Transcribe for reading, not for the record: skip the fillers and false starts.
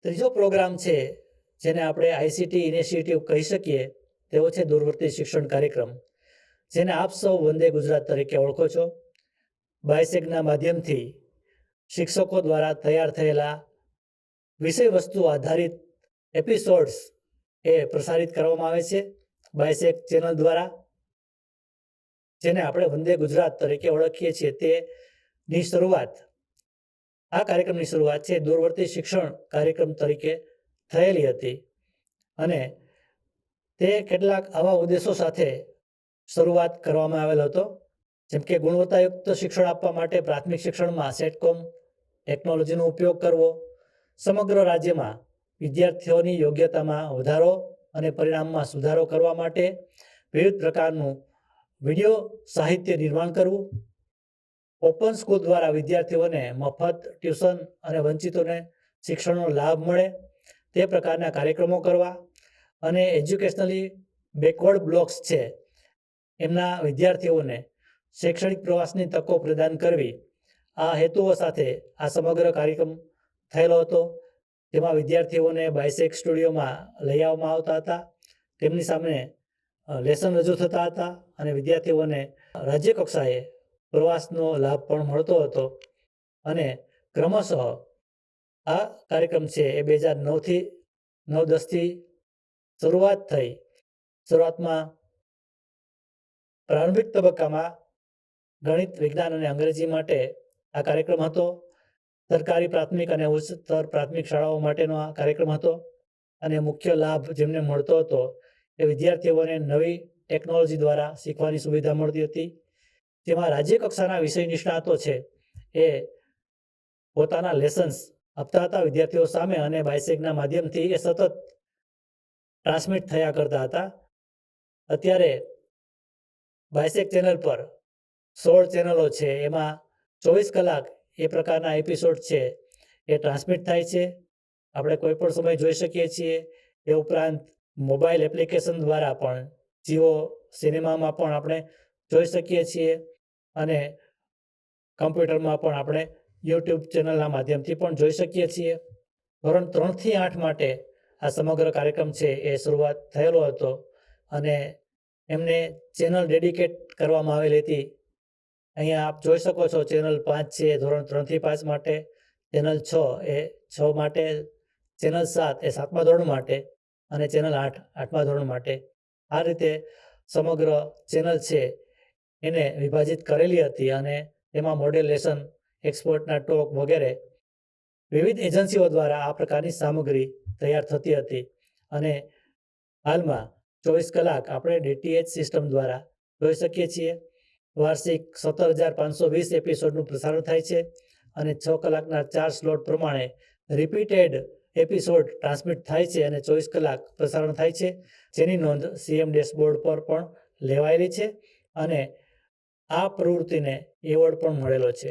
ત્રીજો પ્રોગ્રામ છે જેને આપણે આઈસીટી ઇનિશિયેટિવ કહી શકીએ તેવો છે દૂરવર્તી શિક્ષણ કાર્યક્રમ, જેને આપ સૌ વંદે ગુજરાત તરીકે ઓળખો છો. બાયસેગના માધ્યમથી શિક્ષકો દ્વારા તૈયાર થયેલા વિષય વસ્તુ આધારિત એપિસોડ્સ એ પ્રસારિત કરવામાં આવે છે બાયસેગ ચેનલ દ્વારા, જેને આપણે વંદે ગુજરાત તરીકે ઓળખીએ છીએ. તેની શરૂઆત, આ કાર્યક્રમની શરૂઆત છે દૂરવર્તી શિક્ષણ કાર્યક્રમ તરીકે થયેલી હતી અને તે કેટલાક આવા ઉદ્દેશો સાથે શરૂઆત કરવામાં આવેલ હતો, જેમ કે ગુણવત્તાયુક્ત શિક્ષણ આપવા માટે પ્રાથમિક શિક્ષણમાં સેટકોમ ટેકનોલોજીનો ઉપયોગ કરવો, સમગ્ર રાજ્યમાં વિદ્યાર્થીઓની યોગ્યતામાં વધારો અને પરિણામમાં સુધારો કરવા માટે વિવિધ પ્રકારનું વિડીયો સાહિત્ય નિર્માણ કરવું, ઓપન સ્કૂલ દ્વારા વિદ્યાર્થીઓને મફત ટ્યુશન અને વંચિતોને શિક્ષણનો લાભ મળે તે પ્રકારના કાર્યક્રમો કરવા અને એજ્યુકેશનલી બેકવર્ડ બ્લોક્સ છે એમના વિદ્યાર્થીઓને શૈક્ષણિક પ્રવાસની તકો પ્રદાન કરવી, આ હેતુઓ સાથે આ સમગ્ર કાર્યક્રમ થયેલો હતો. જેમાં વિદ્યાર્થીઓને બાયસેગ સ્ટુડિયોમાં લઈ આવવામાં આવતા હતા, તેમની સામે લેસન રજૂ થતા હતા અને વિદ્યાર્થીઓને રાજ્ય કક્ષાએ પ્રવાસનો લાભ પણ મળતો હતો. અને ક્રમશઃ આ કાર્યક્રમ છે એ 2009-10થી શરૂઆત થઈ. શરૂઆતમાં પ્રારંભિક તબક્કામાં ગણિત, વિજ્ઞાન અને અંગ્રેજી માટે આ કાર્યક્રમ હતો. સરકારી પ્રાથમિક અને ઉચ્ચતર પ્રાથમિક શાળાઓ માટેનો આ કાર્યક્રમ હતો અને મુખ્ય લાભ જેમને મળતો હતો એ વિદ્યાર્થીઓને નવી ટેકનોલોજી દ્વારા શીખવાની સુવિધા મળતી હતી. જેમાં રાજ્ય કક્ષાના વિષય નિષ્ણાતો છે એ પોતાના લેસન્સ આપતા હતા વિદ્યાર્થીઓ સામે અને બાયસેગના માધ્યમથી એ સતત ટ્રાન્સમિટ થયા કરતા હતા. અત્યારે બાયસેગ ચેનલ પર 16 ચેનલો છે, એમાં 24 કલાક એ પ્રકારના એપિસોડ છે એ ટ્રાન્સમિટ થાય છે. આપણે કોઈ પણ સમય જોઈ શકીએ છીએ. એ ઉપરાંત મોબાઈલ એપ્લિકેશન દ્વારા પણ જીઓ સિનેમામાં પણ આપણે જોઈ શકીએ છીએ અને કમ્પ્યુટરમાં પણ આપણે યુટ્યુબ ચેનલના માધ્યમથી પણ જોઈ શકીએ છીએ. ધોરણ 3થી 8 માટે આ સમગ્ર કાર્યક્રમ છે એ શરૂઆત થયેલો હતો અને એમને ચેનલ ડેડિકેટ કરવામાં આવેલી હતી. અહીંયા આપ જોઈ શકો છો ચેનલ 5 છે ધોરણ 3થી 5 માટે, ચેનલ 6 એ 6 માટે, ચેનલ 7 એ 7મા ધોરણ માટે અને ચેનલ 8 8મા ધોરણ માટે. આ રીતે સમગ્ર ચેનલ છે એને વિભાજિત કરેલી હતી અને તેમાં મોડેલ લેસન, એક્સપર્ટના ટોક વગેરે વિવિધ એજન્સીઓ દ્વારા આ પ્રકારની સામગ્રી તૈયાર થતી હતી. અને હાલમાં 24 કલાક આપણે ડીટીએચ સિસ્ટમ દ્વારા જોઈ શકીએ છીએ. વાર્ષિક 17,520 એપિસોડનું પ્રસારણ થાય છે અને 6 કલાકના 4 સ્લોટ પ્રમાણે રિપીટેડ એપિસોડ ટ્રાન્સમિટ થાય છે અને 24 કલાક પ્રસારણ થાય છે, જેની નોંધ સીએમ ડેશબોર્ડ પર પણ લેવાયેલી છે અને આ પ્રવૃત્તિને એવોર્ડ પણ મળેલો છે.